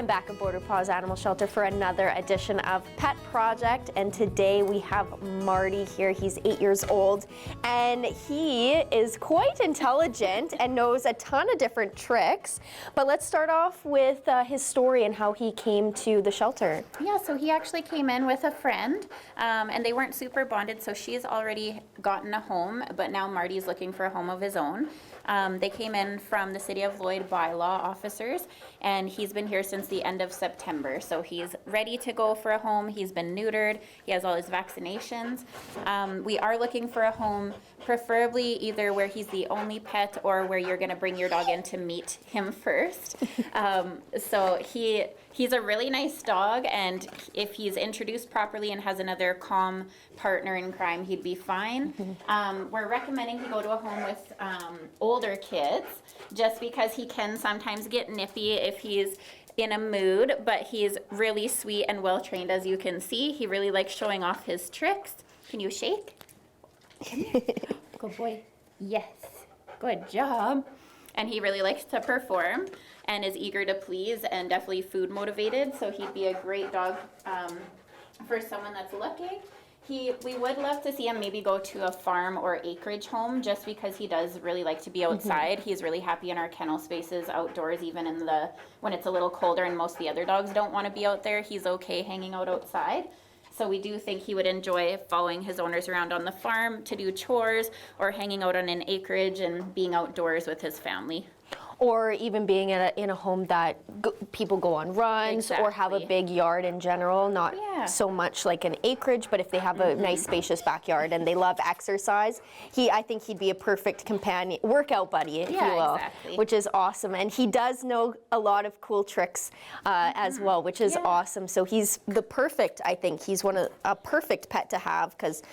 back at Border Paws Animal Shelter for another edition of Pet Project, and today we have Marty here. He's 8 years old and he is quite intelligent and knows a ton of different tricks. But let's start off with his story and how he came to the shelter. Yeah, so he actually came in with a friend and they weren't super bonded, so she's already gotten a home, but now Marty's looking for a home of his own. They came in from the City of Lloyd bylaw officers, and he's been here since the end of September. So he's ready to go for a home. He's been neutered. He has all his vaccinations. We are looking for a home, preferably either where he's the only pet or where you're going to bring your dog in to meet him first. So he's a really nice dog, and if he's introduced properly and has another calm partner in crime, he'd be fine. We're recommending he go to a home with older kids, just because he can sometimes get nippy if he's in a mood, but he's really sweet and well trained, as you can see. He really likes showing off his tricks. Can you shake? Come here. Good boy. Yes. Good job. And he really likes to perform and is eager to please and definitely food motivated, so he'd be a great dog for someone that's looking. We would love to see him maybe go to a farm or acreage home, just because he does really like to be outside. He's really happy in our kennel spaces outdoors, even when it's a little colder and most of the other dogs don't want to be out there. He's okay hanging out outside. So we do think he would enjoy following his owners around on the farm to do chores, or hanging out on an acreage and being outdoors with his family. Or even being in a home that people go on runs, or have a big yard in general, not so much like an acreage, but if they have a nice spacious backyard and they love exercise, I think he'd be a perfect companion, workout buddy, if you will, which is awesome. And he does know a lot of cool tricks as well, which is awesome. So he's the perfect, I think, he's a perfect pet to have, because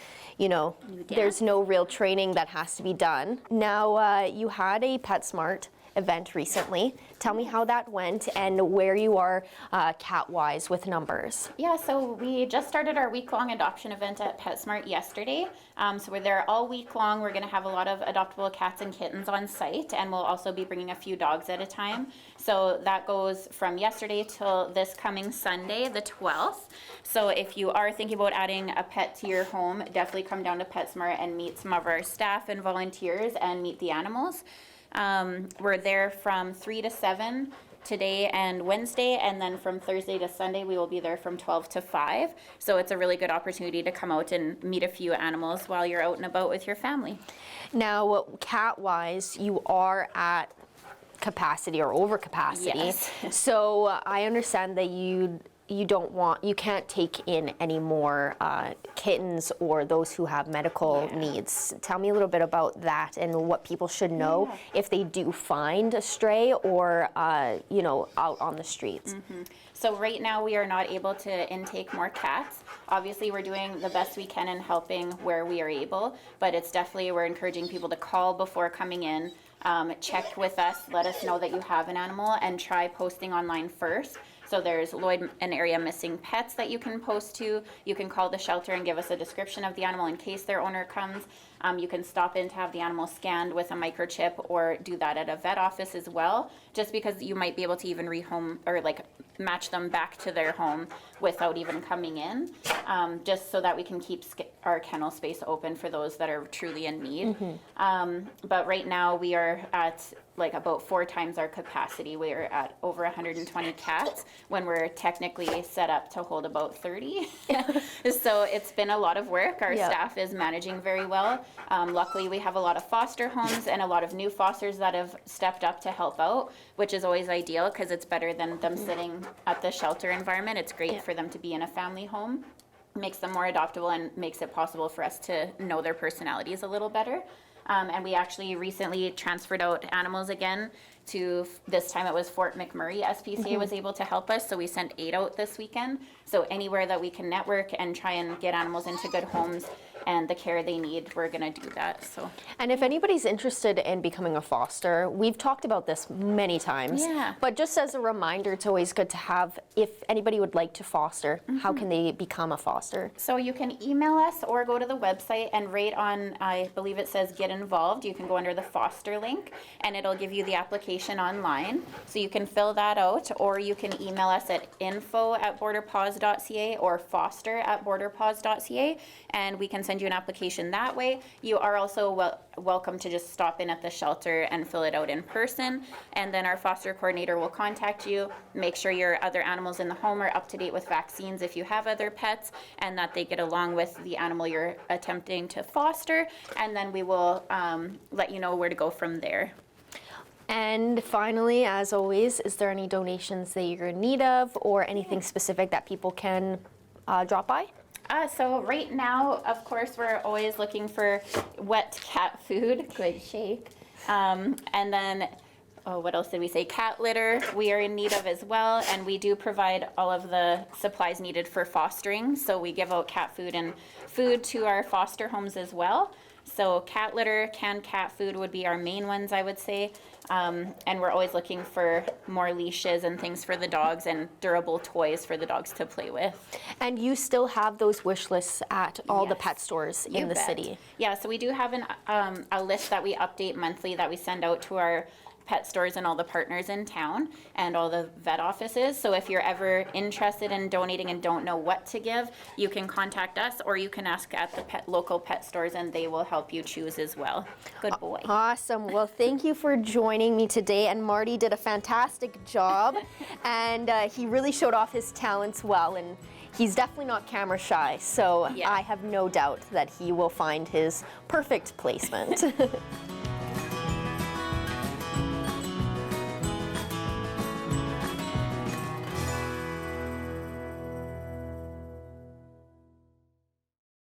there's no real training that has to be done. Now, you had a PetSmart event recently. Tell me how that went and where you are cat-wise with numbers. Yeah, so we just started our week-long adoption event at PetSmart yesterday. So we're there all week long. We're going to have a lot of adoptable cats and kittens on site, and we'll also be bringing a few dogs at a time. So that goes from yesterday till this coming Sunday, the 12th. So if you are thinking about adding a pet to your home, definitely come down to PetSmart and meet some of our staff and volunteers and meet the animals. We're there from 3 to 7 today and Wednesday, and then from Thursday to Sunday we will be there from 12 to 5. So it's a really good opportunity to come out and meet a few animals while you're out and about with your family. Now, cat-wise, you are at capacity or over capacity. Yes. So I understand that you can't take in any more kittens or those who have medical needs. Tell me a little bit about that and what people should know if they do find a stray or out on the streets. So right now we are not able to intake more cats. Obviously we're doing the best we can in helping where we are able, but we're encouraging people to call before coming in, check with us, let us know that you have an animal, and try posting online first. So there's Lloyd and area missing pets that you can post to. You can call the shelter and give us a description of the animal in case their owner comes. You can stop in to have the animal scanned with a microchip, or do that at a vet office as well, just because you might be able to even rehome or match them back to their home without even coming in, just so that we can keep our kennel space open for those that are truly in need. But right now we are at about 4 times our capacity. We're at over 120 cats when we're technically set up to hold about 30. So it's been a lot of work. Our staff is managing very well. Luckily we have a lot of foster homes and a lot of new fosters that have stepped up to help out, which is always ideal because it's better than them sitting at the shelter environment. It's great for them to be in a family home. Makes them more adoptable and makes it possible for us to know their personalities a little better. And we actually recently transferred out animals again to, this time it was Fort McMurray. SPCA was able to help us, so we sent 8 out this weekend. So anywhere that we can network and try and get animals into good homes and the care they need, we're going to do that. So. And if anybody's interested in becoming a foster, we've talked about this many times, but just as a reminder, it's always good to have, if anybody would like to foster, how can they become a foster? So you can email us or go to the website, and right on, I believe it says get involved, you can go under the foster link and it'll give you the application application online. So you can fill that out, or you can email us at info@borderpaws.ca or foster@borderpaws.ca, and we can send you an application that way. You are also welcome to just stop in at the shelter and fill it out in person, and then our foster coordinator will contact you, make sure your other animals in the home are up to date with vaccines if you have other pets, and that they get along with the animal you're attempting to foster, and then we will let you know where to go from there. And finally, as always, is there any donations that you're in need of or anything specific that people can drop by? So right now, of course, we're always looking for wet cat food. Good shake. And then, what else did we say? Cat litter we are in need of as well, and we do provide all of the supplies needed for fostering. So we give out cat food and food to our foster homes as well. So cat litter, canned cat food would be our main ones, I would say. And we're always looking for more leashes and things for the dogs and durable toys for the dogs to play with. And you still have those wish lists at all the Yes. pet stores You in the bet. city? Yeah, so we do have a list that we update monthly that we send out to our pet stores and all the partners in town and all the vet offices. So if you're ever interested in donating and don't know what to give, you can contact us, or you can ask at the local pet stores and they will help you choose as well. Good boy. Awesome. Well, thank you for joining me today. And Marty did a fantastic job. And he really showed off his talents well. And he's definitely not camera shy. So Yeah. I have no doubt that he will find his perfect placement.